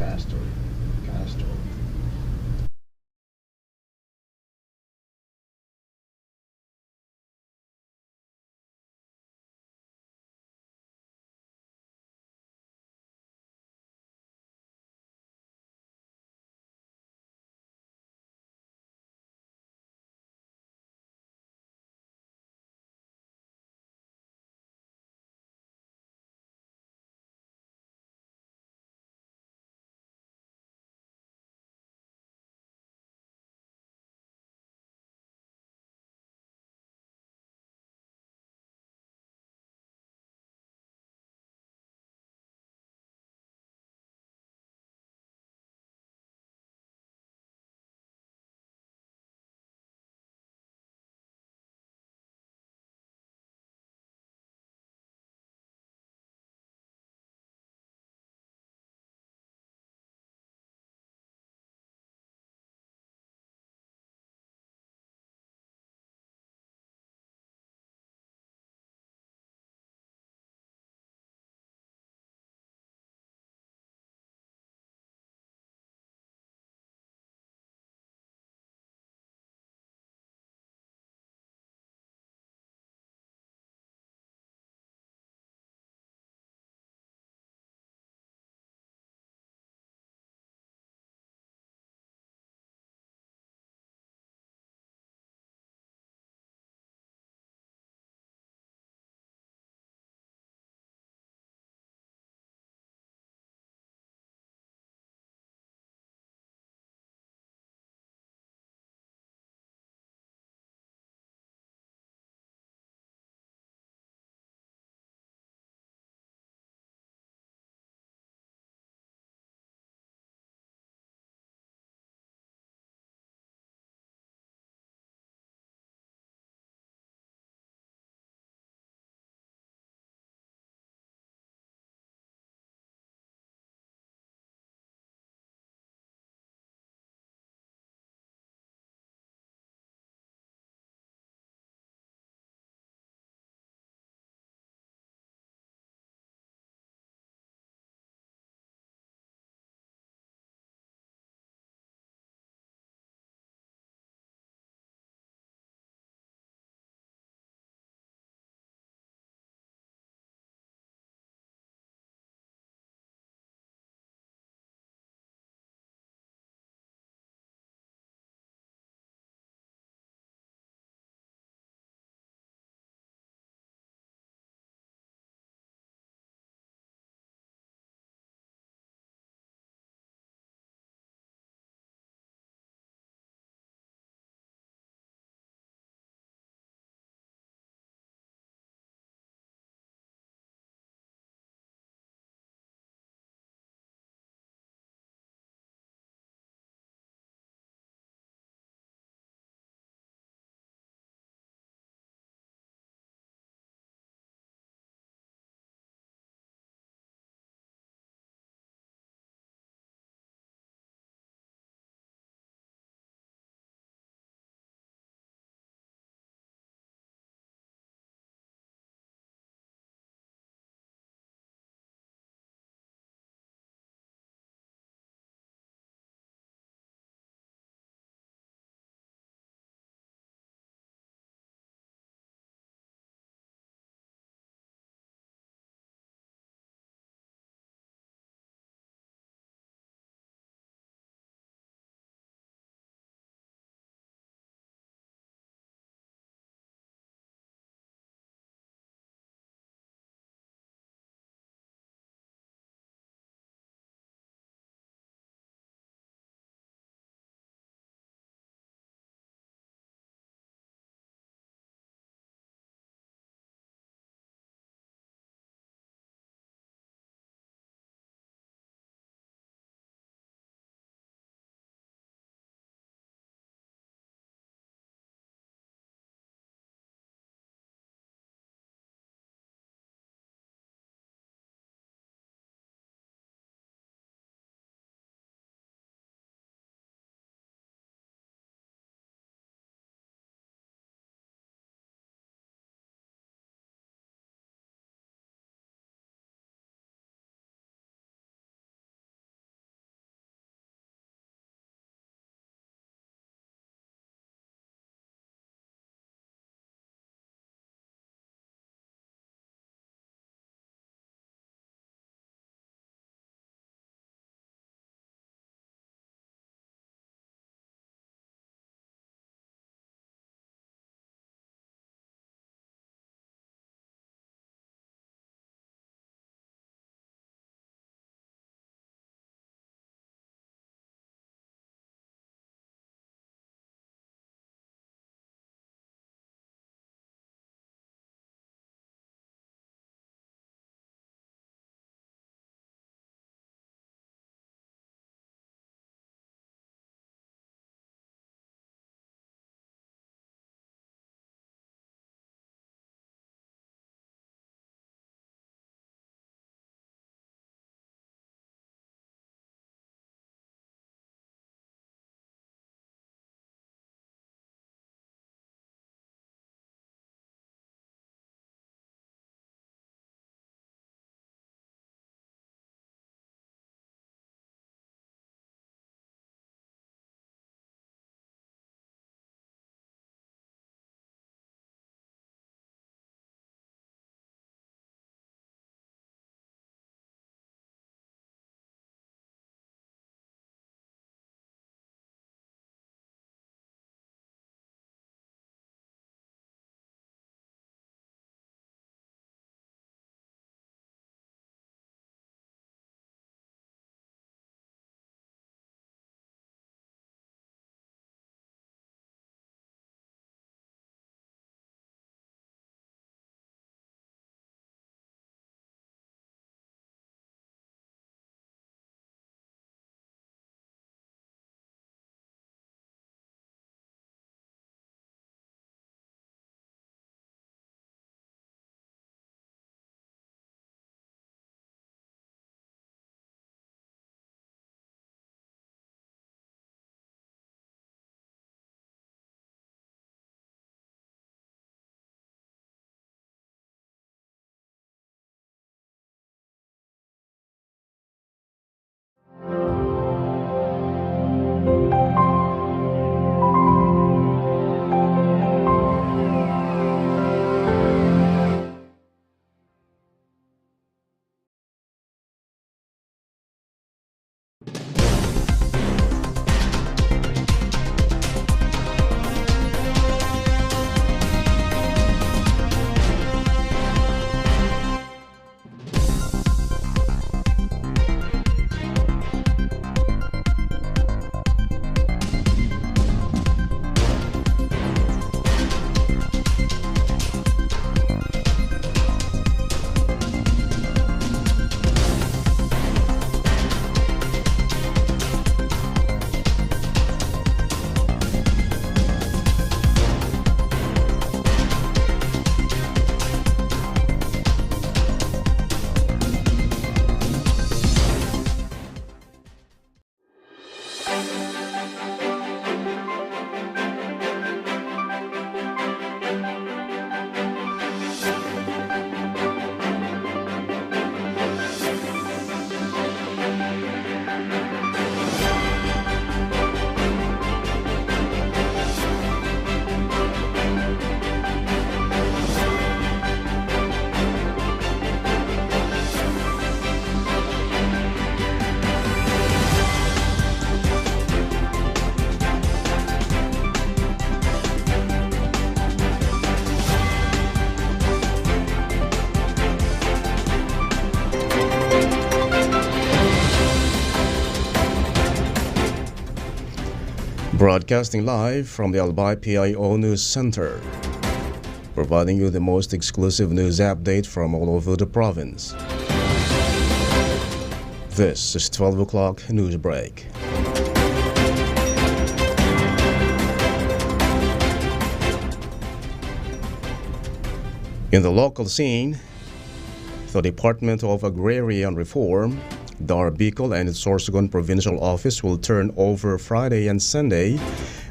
Caster. Caster. Broadcasting live from the Albay Pio News Center, providing you the most exclusive news update from all over the province. This is 12 o'clock Newsbreak. In the local scene, the Department of Agrarian Reform, DAR Bicol and its Sorsogon Provincial Office will turn over Friday and Sunday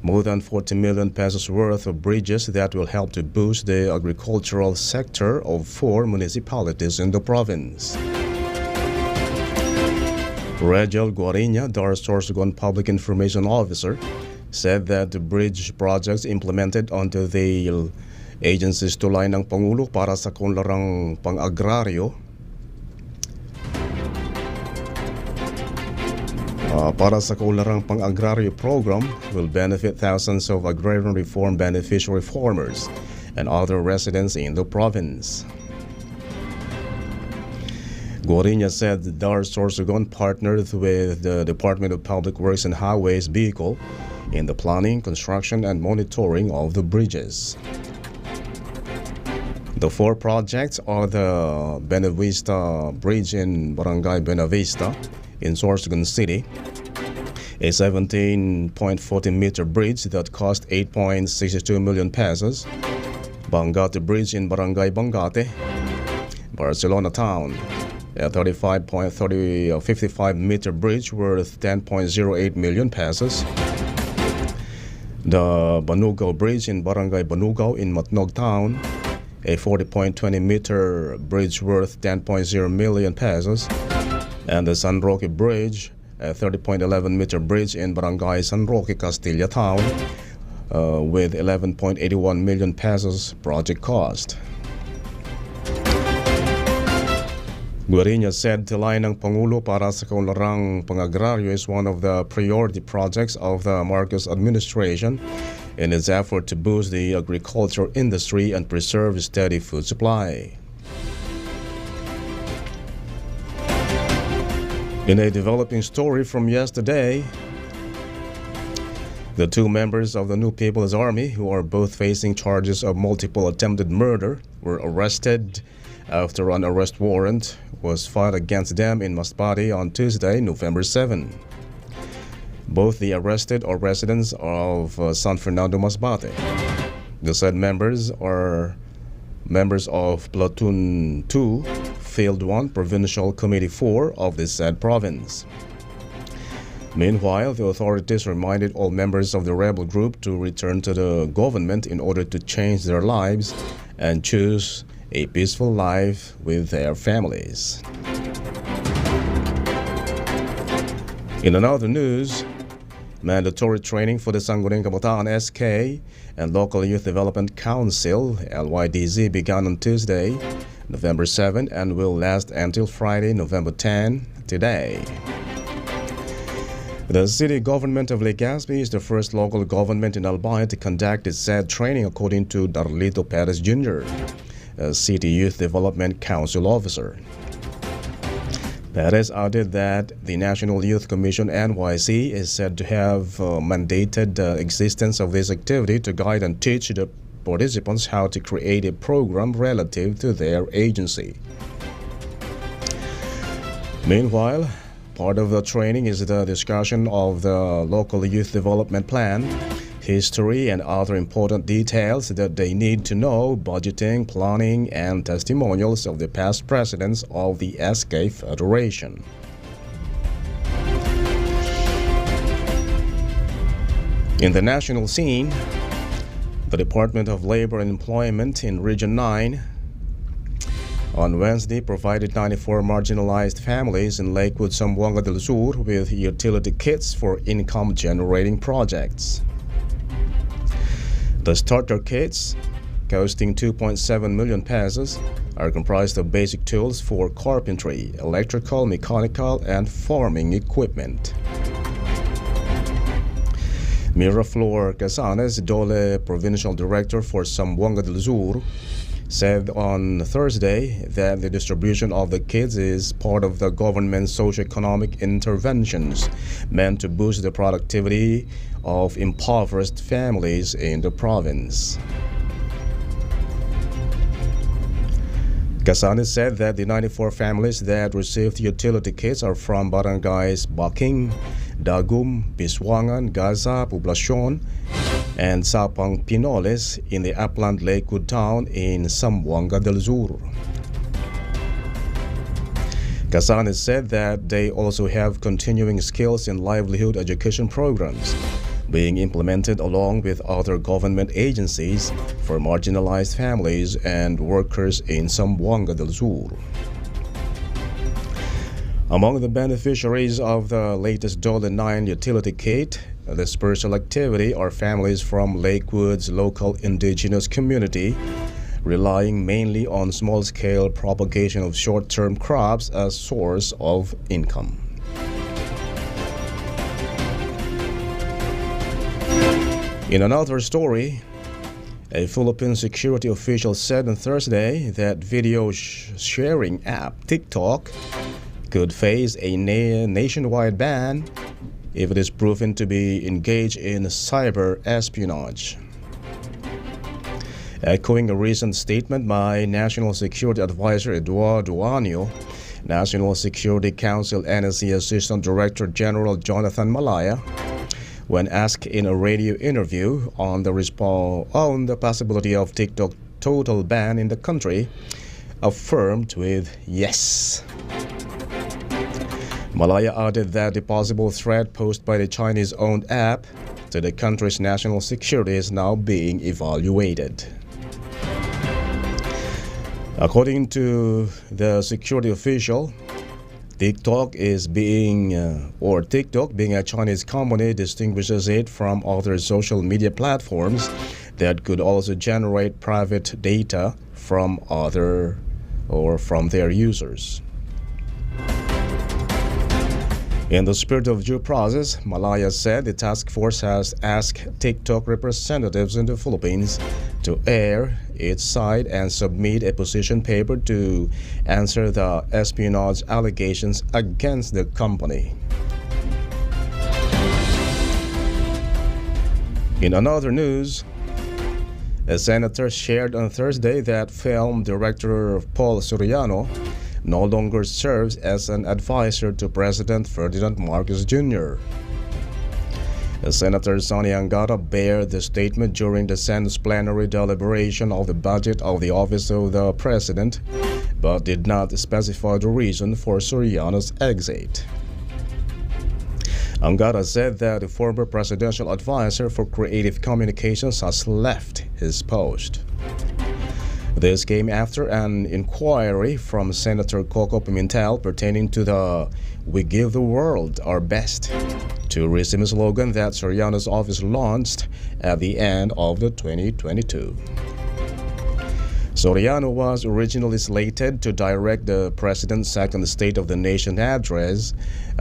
more than 40 million pesos worth of bridges that will help to boost the agricultural sector of 4 municipalities in the province. Regel Guariña, DAR Sorsogon Public Information Officer, said that the bridge projects implemented under the agency's tulay ng Pangulo para sa kunlarang pang-agraryo program will benefit thousands of agrarian reform beneficiary farmers and other residents in the province. Guariña said that DAR Sorsogon partnered with the Department of Public Works and Highways Bicol in the planning, construction, and monitoring of the bridges. The 4 projects are the Benavista Bridge in Barangay Benavista in Sorsogon City, a 17.40-meter bridge that cost 8.62 million pesos, Bangate Bridge in Barangay Bangate, Barcelona Town, a 55-meter bridge worth 10.08 million pesos, the Banugao Bridge in Barangay Banugao in Matnog Town, a 40.20-meter bridge worth 10.0 million pesos, and the San Roque Bridge, a 30.11-meter bridge in Barangay San Roque, Castilla Town, with 11.81 million pesos project cost. Guariña said tulay ng Pangulo para sa kunlarang pang-agraryo is one of the priority projects of the Marcos administration in its effort to boost the agriculture industry and preserve a steady food supply. In a developing story from yesterday, the 2 members of the New People's Army, who are both facing charges of multiple attempted murder, were arrested after an arrest warrant was filed against them in Masbate on Tuesday, November 7. Both the arrested are residents of San Fernando, Masbate. The said members are members of Platoon 2, Field 1, Provincial Committee 4 of the said province. Meanwhile, the authorities reminded all members of the rebel group to return to the government in order to change their lives and choose a peaceful life with their families. In another news, mandatory training for the Sangguniang Kabataan SK and Local Youth Development Council LYDZ began on Tuesday, November 7 and will last until Friday, November 10 today. The city government of Legazpi is the first local government in Albay to conduct its said training, according to Darlito Perez Jr., a City Youth Development Council officer. Perez added that the National Youth Commission NYC is said to have mandated the existence of this activity to guide and teach the participants how to create a program relative to their agency. Meanwhile, part of the training is the discussion of the local youth development plan, history, and other important details that they need to know, budgeting, planning, and testimonials of the past presidents of the SK Federation. In the national scene, the Department of Labor and Employment in Region 9 on Wednesday provided 94 marginalized families in Lakewood, Zamboanga del Sur with utility kits for income-generating projects. The starter kits, costing 2.7 million pesos, are comprised of basic tools for carpentry, electrical, mechanical, and farming equipment. Miraflor Casanes, Dole Provincial Director for Zamboanga del Sur, said on Thursday that the distribution of the kits is part of the government's socio-economic interventions meant to boost the productivity of impoverished families in the province. Kasani said that the 94 families that received utility kits are from barangays Baking, Dagum, Biswangan, Gaza, Poblacion, and Sapang Pinoles in the upland Lakewood town in Zamboanga del Sur. Kasani said that they also have continuing skills and livelihood education programs being implemented along with other government agencies for marginalized families and workers in Zamboanga del Sur. Among the beneficiaries of the latest $9 utility kit, the special activity are families from Lakewood's local indigenous community, relying mainly on small-scale propagation of short-term crops as source of income. In another story, a Philippine security official said on Thursday that video sharing app TikTok could face a nationwide ban if it is proven to be engaged in cyber espionage. Echoing a recent statement by National Security Advisor Eduardo Anio, National Security Council NSC Assistant Director General Jonathan Malaya, when asked in a radio interview on the possibility of TikTok total ban in the country, affirmed with yes. Malaya added that the possible threat posed by the Chinese-owned app to the country's national security is now being evaluated. According to the security official, TikTok being a Chinese company distinguishes it from other social media platforms that could also generate private data from their users. In the spirit of due process, Malaya said the task force has asked TikTok representatives in the Philippines to air its side and submit a position paper to answer the espionage allegations against the company. In other news, a senator shared on Thursday that film director Paul Soriano no longer serves as an advisor to President Ferdinand Marcos Jr. Senator Sonny Angara bared the statement during the Senate's plenary deliberation of the budget of the Office of the President, but did not specify the reason for Soriano's exit. Angara said that the former presidential advisor for creative communications has left his post. This came after an inquiry from Senator Coco Pimentel pertaining to the "We Give the World Our Best" tourism slogan that Soriano's office launched at the end of the 2022. Soriano was originally slated to direct the President's second State of the Nation address,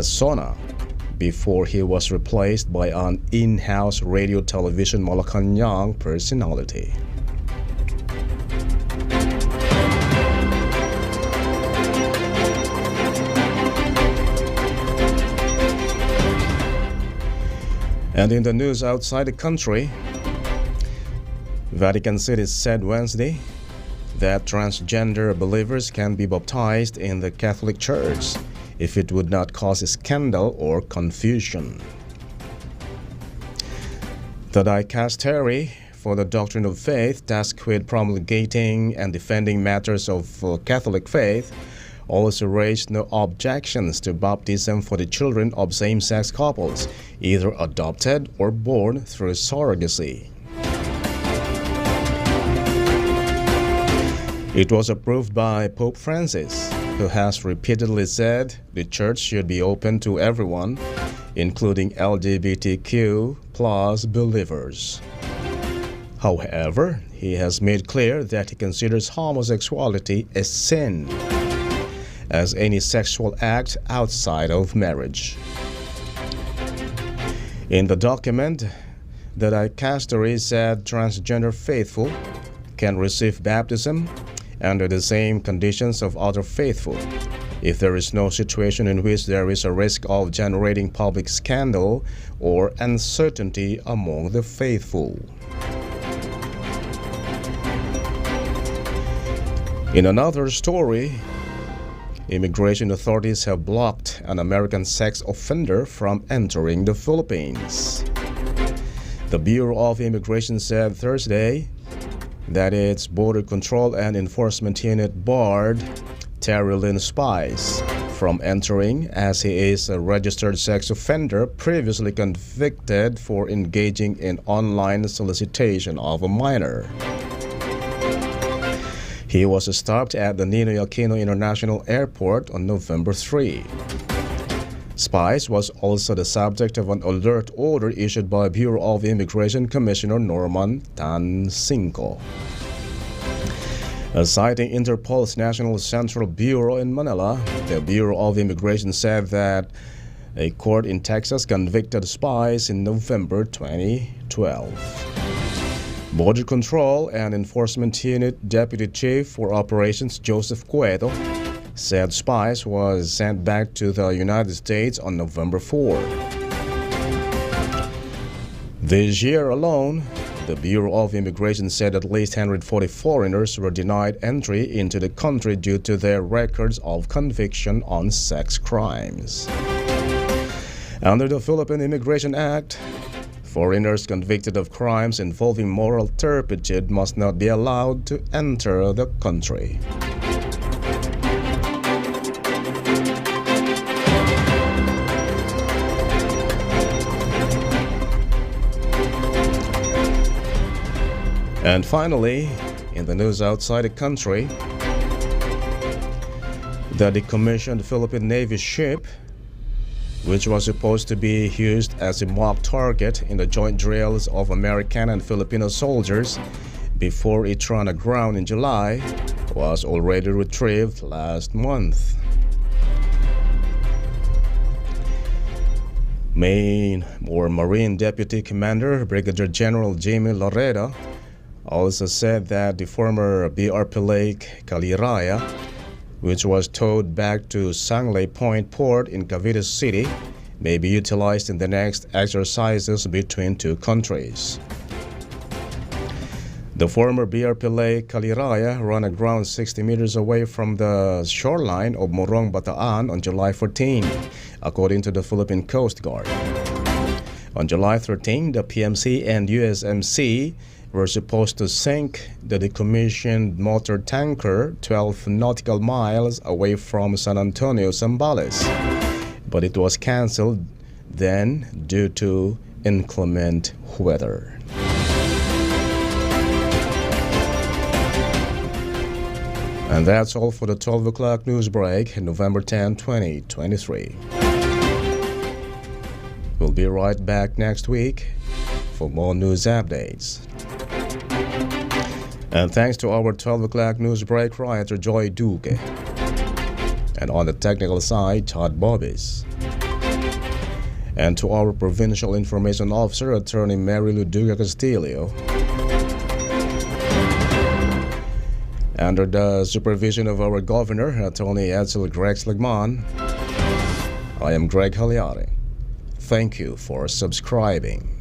SONA, before he was replaced by an in-house radio television Malacanang personality. And in the news outside the country, Vatican City said Wednesday that transgender believers can be baptized in the Catholic Church if it would not cause a scandal or confusion. The Dicastery for the Doctrine of Faith, tasked with promulgating and defending matters of Catholic faith, also raised no objections to baptism for the children of same-sex couples, either adopted or born through surrogacy. It was approved by Pope Francis, who has repeatedly said the Church should be open to everyone, including LGBTQ plus believers. However, he has made clear that he considers homosexuality a sin, as any sexual act outside of marriage. In the document, the Dicastery said transgender faithful can receive baptism under the same conditions of other faithful, if there is no situation in which there is a risk of generating public scandal or uncertainty among the faithful. In another story, immigration authorities have blocked an American sex offender from entering the Philippines. The Bureau of Immigration said Thursday that its Border Control and Enforcement Unit barred Terry Lynn Spice from entering, as he is a registered sex offender previously convicted for engaging in online solicitation of a minor. He was stopped at the Ninoy Aquino International Airport on November 3. Spice was also the subject of an alert order issued by Bureau of Immigration Commissioner Norman Tancinco. Citing Interpol's National Central Bureau in Manila, the Bureau of Immigration said that a court in Texas convicted Spice in November 2012. Border Control and Enforcement Unit Deputy Chief for Operations Joseph Cueto said Spice was sent back to the United States on November 4. This year alone, the Bureau of Immigration said at least 140 foreigners were denied entry into the country due to their records of conviction on sex crimes. Under the Philippine Immigration Act, foreigners convicted of crimes involving moral turpitude must not be allowed to enter the country. And finally, in the news outside the country, the decommissioned Philippine Navy ship, which was supposed to be used as a mock target in the joint drills of American and Filipino soldiers before it ran aground in July, was already retrieved last month. Marine Deputy Commander Brigadier General Jimmy Loreda also said that the former BRP Lake Caliraya, which was towed back to Sanglay Point Port in Cavite City, may be utilized in the next exercises between two countries. The former BRP Lake Caliraya ran aground 60 meters away from the shoreline of Morong, Bataan on July 14, according to the Philippine Coast Guard. On July 13, the PMC and USMC were supposed to sink the decommissioned motor tanker 12 nautical miles away from San Antonio, Zambales, but it was canceled then due to inclement weather. And that's all for the 12 o'clock news break, November 10, 2023. We'll be right back next week for more news updates. And thanks to our 12 o'clock news break writer Joy Duque. And on the technical side, Todd Bobbis. And to our Provincial Information Officer, Attorney Mary Lou Duga Castillo. Under the supervision of our Governor, Attorney Edsel Grex Legman, I am Greg Halliari. Thank you for subscribing.